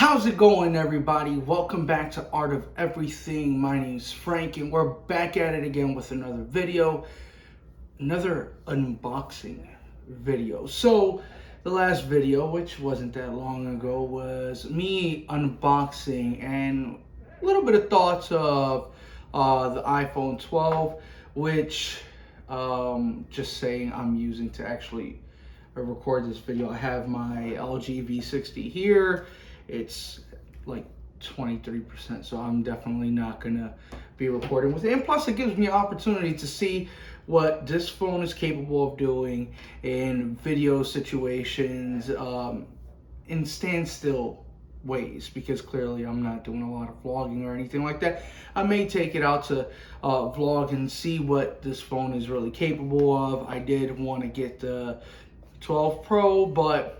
How's it going, everybody? Welcome back to Art of Everything. My name's Frank, and we're back at it again with another video, another unboxing video. So, the last video, which wasn't that long ago, was me unboxing and a little bit of thoughts of the iPhone 12, which, just saying, I'm using to actually record this video. I have my LG V60 here. It's like 23%, so I'm definitely not gonna be recording with it. And plus, it gives me an opportunity to see what this phone is capable of doing in video situations, in standstill ways, because clearly I'm not doing a lot of vlogging or anything like that. I may take it out to vlog and see what this phone is really capable of. I did want to get the 12 Pro, but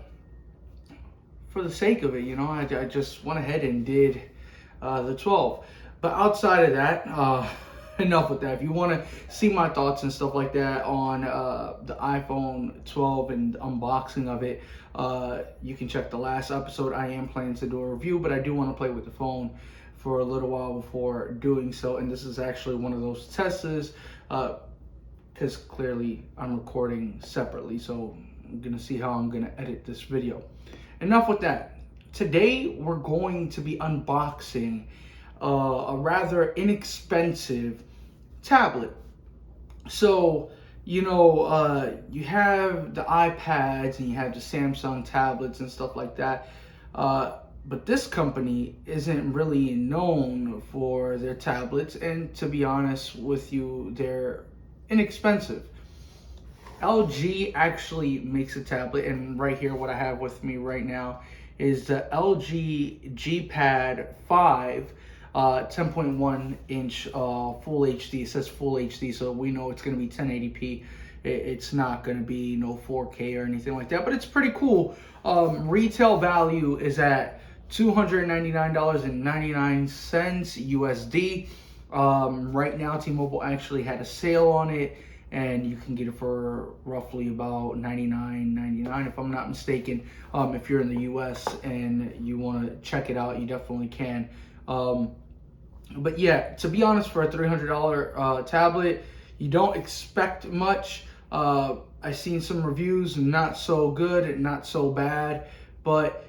for the sake of it, I just went ahead and did the 12. But outside of that, enough with that. If you want to see my thoughts and stuff like that on the iPhone 12 and unboxing of it, you can check the last episode. I am planning to do a review, but I do want to play with the phone for a little while before doing so. And this is actually one of those tests, because clearly I'm recording separately. So I'm going to see how I'm going to edit this video. Enough with that. Today we're going to be unboxing a rather inexpensive tablet. So, you have the iPads and you have the Samsung tablets and stuff like that. But this company isn't really known for their tablets, and to be honest with you, they're inexpensive. LG actually makes a tablet, and right here what I have with me right now is the LG G Pad 5 10.1 inch full HD. It says full HD, so we know it's going to be 1080p. It's not going to be no 4K or anything like that, but it's pretty cool. Retail value is at $299.99 USD. Right now T-Mobile actually had a sale on it, and you can get it for roughly about $99.99 if I'm not mistaken. If you're in the US and you want to check it out, you definitely can. But yeah, to be honest, for a $300 tablet, you don't expect much. I've seen some reviews, not so good, not so bad, but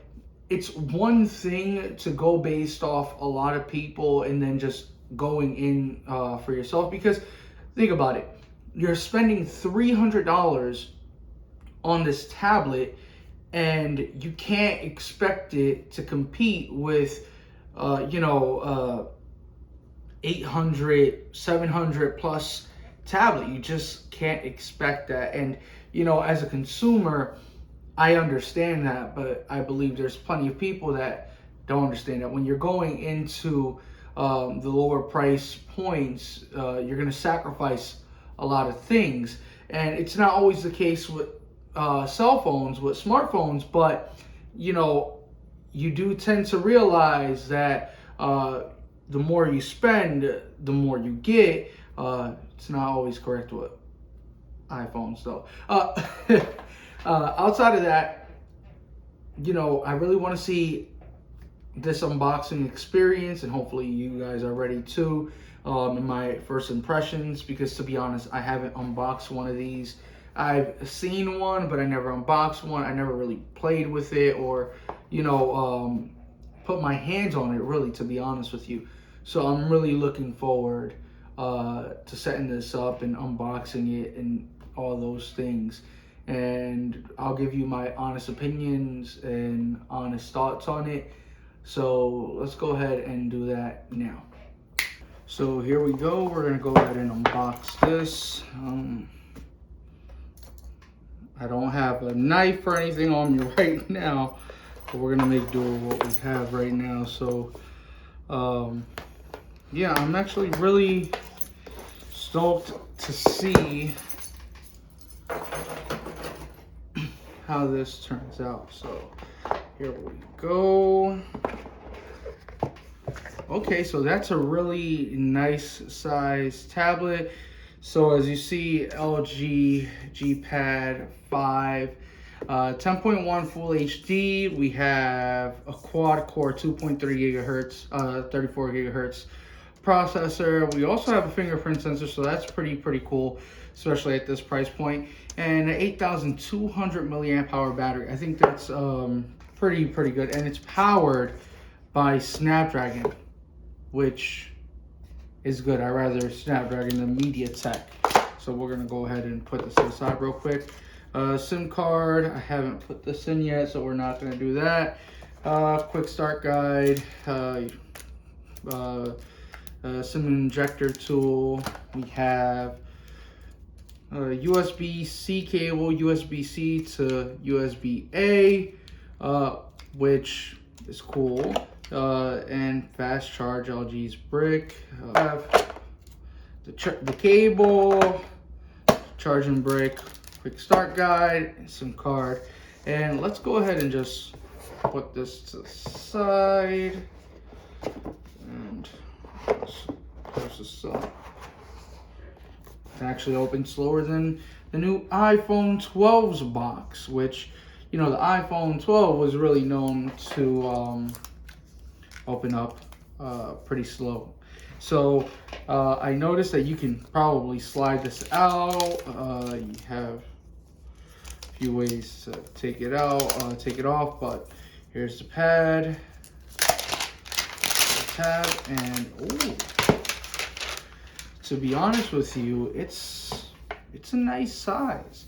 it's one thing to go based off a lot of people and then just going in for yourself, because think about it. You're spending $300 on this tablet, and you can't expect it to compete with, 800, 700 plus tablet. You just can't expect that. And, as a consumer, I understand that, but I believe there's plenty of people that don't understand that. When you're going into the lower price points, you're going to sacrifice a lot of things, and it's not always the case with cell phones, with smartphones, but you do tend to realize that the more you spend, the more you get. It's not always correct with iPhones though. Outside of that, I really want to see this unboxing experience, and hopefully you guys are ready too. In my first impressions, because to be honest, I haven't unboxed one of these. I've seen one, but I never unboxed one. I never really played with it or, put my hands on it, really, to be honest with you. So I'm really looking forward to setting this up and unboxing it and all those things. And I'll give you my honest opinions and honest thoughts on it. So let's go ahead and do that now. So here we go. We're gonna go ahead and unbox this. I don't have a knife or anything on me right now, but we're gonna make do with what we have right now. So, yeah, I'm actually really stoked to see how this turns out. So here we go. Okay, so that's a really nice size tablet. So as you see, LG G Pad 5. 10.1 Full HD. We have a quad core 2.3 gigahertz, 34 gigahertz processor. We also have a fingerprint sensor, so that's pretty cool, especially at this price point. And an 8,200 milliamp hour battery. I think that's pretty good, and it's powered by Snapdragon, which is good. I rather Snapdragon than MediaTek. So we're gonna go ahead and put this to the side real quick. SIM card, I haven't put this in yet, so we're not gonna do that. Quick start guide, SIM injector tool. We have USB-C cable, USB-C to USB-A, which is cool. And fast charge LG's brick. Have the cable, charging brick, quick start guide, SIM card. And let's go ahead and just put this to the side. And push this up. It actually opens slower than the new iPhone 12's box, which, you know, the iPhone 12 was really known to open up pretty slow. So I noticed that you can probably slide this out. You have a few ways to take it out, take it off, but here's the pad, the tab, and ooh, to be honest with you, it's a nice size.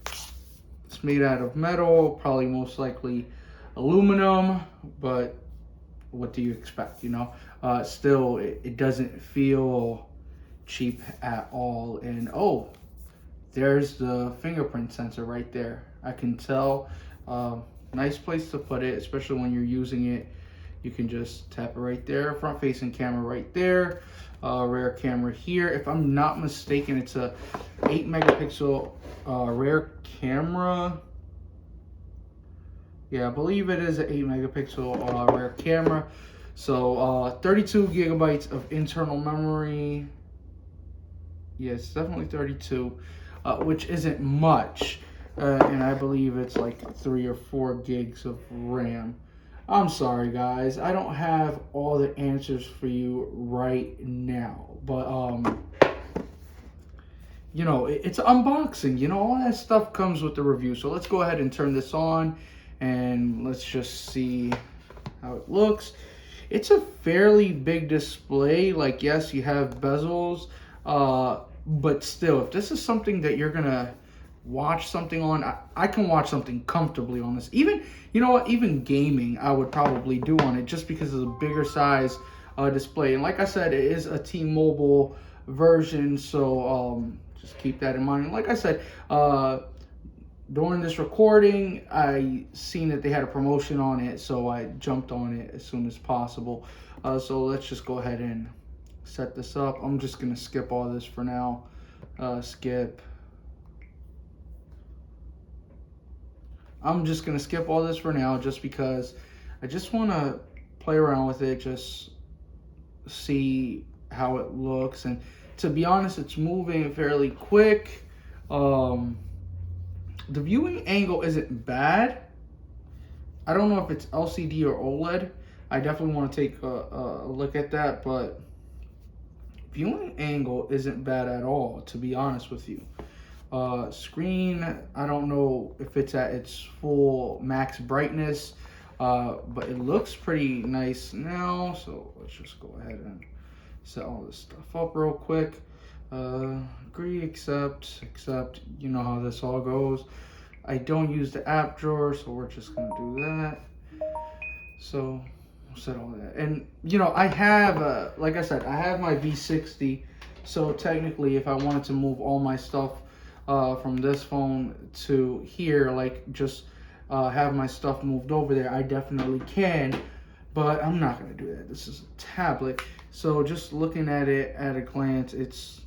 It's made out of metal, probably most likely aluminum, but what do you expect, you know? Still, it doesn't feel cheap at all. And oh, there's the fingerprint sensor right there. I can tell. Nice place to put it, especially when you're using it. You can just tap it right there. Front facing camera right there. Rear camera here. If I'm not mistaken, it's a 8 megapixel rear camera. Yeah, I believe it is an 8 megapixel rear camera. So 32 gigabytes of internal memory. Yeah, it's definitely 32, which isn't much. And I believe it's like 3 or 4 gigs of RAM. I'm sorry, guys. I don't have all the answers for you right now. But, you know, it's unboxing. You know, all that stuff comes with the review. So let's go ahead and turn this on. And let's just see how it looks. It's a fairly big display. Like, yes, you have bezels. But still, if this is something that you're going to watch something on, I can watch something comfortably on this. Even, you know what, even gaming I would probably do on it just because of the bigger size display. And like I said, it is a T-Mobile version, so just keep that in mind. And like I said, during this recording, I seen that they had a promotion on it, so I jumped on it as soon as possible. So let's just go ahead and set this up. I'm just gonna skip all this for now. Skip. I'm just going to skip all this for now just because I just want to play around with it, just see how it looks. And to be honest, it's moving fairly quick. The viewing angle isn't bad. I don't know if it's LCD or OLED. I definitely want to take a look at that, but viewing angle isn't bad at all, to be honest with you. Screen, I don't know if it's at its full max brightness, but it looks pretty nice now. So let's just go ahead and set all this stuff up real quick. Agree, accept, you know how this all goes. I don't use the app drawer, so we're just gonna do that. So we'll set all that. And you know, I have, like I said, I have my V60, so technically if I wanted to move all my stuff from this phone to here, like just have my stuff moved over there, I definitely can, but I'm not gonna do that. This is a tablet, so just looking at it at a glance, it's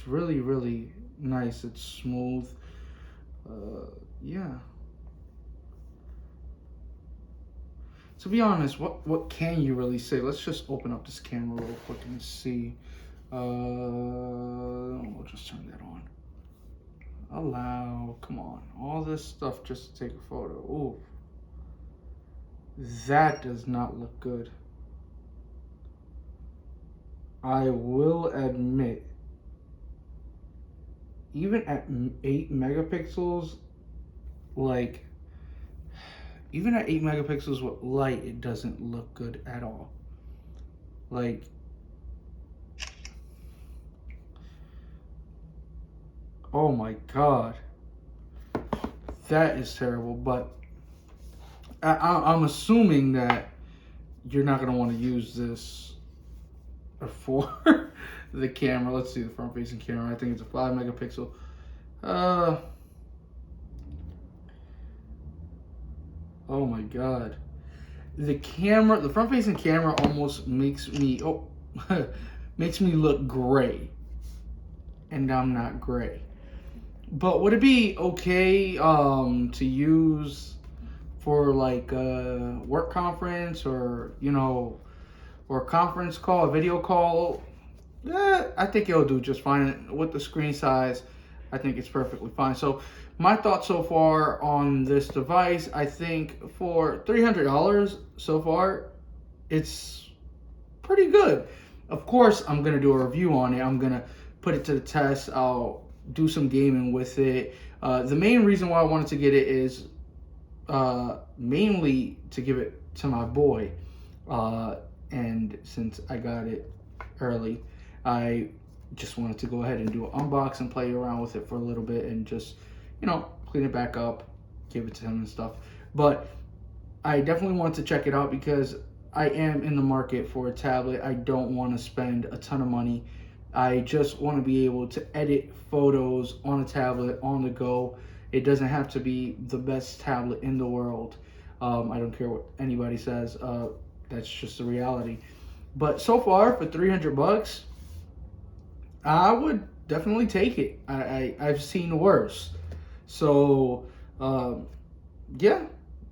really nice. It's smooth. Yeah, to be honest, what can you really say? Let's just open up this camera real quick and see. We'll just turn that on. Allow. Come on. All this stuff just to take a photo. Ooh. That does not look good. I will admit, even at 8 megapixels, like, even at 8 megapixels with light, it doesn't look good at all. Like, oh my God. That is terrible, but I'm assuming that you're not going to want to use this for the camera. Let's see the front facing camera. I think it's a 5 megapixel. Oh my God. The camera, the front facing camera almost makes me, makes me look gray. And I'm not gray. But would it be okay to use for like a work conference or, you know, or a conference call, a video call? I think it'll do just fine. With the screen size, I think it's perfectly fine. So my thoughts so far on this device, I think for $300 so far, it's pretty good. Of course, I'm going to do a review on it. I'm going to put it to the test. I'll do some gaming with it. The main reason why I wanted to get it is mainly to give it to my boy. And since I got it early, I just wanted to go ahead and do an unboxing, play around with it for a little bit, and just, you know, clean it back up, give it to him and stuff. But I definitely want to check it out because I am in the market for a tablet. I don't want to spend a ton of money. I just want to be able to edit photos on a tablet on the go. It doesn't have to be the best tablet in the world. I don't care what anybody says. That's just the reality. But so far, for $300, I would definitely take it. I've seen worse. So, yeah,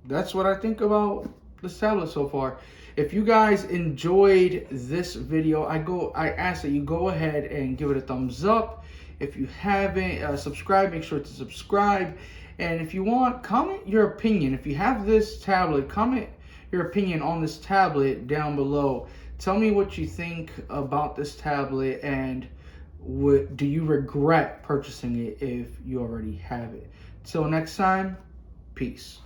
that's what I think about this tablet so far. If you guys enjoyed this video, I ask that you go ahead and give it a thumbs up. If you haven't subscribed, make sure to subscribe. And if you want, comment your opinion. If you have this tablet, comment your opinion on this tablet down below. Tell me what you think about this tablet, and do you regret purchasing it if you already have it. Till next time, peace.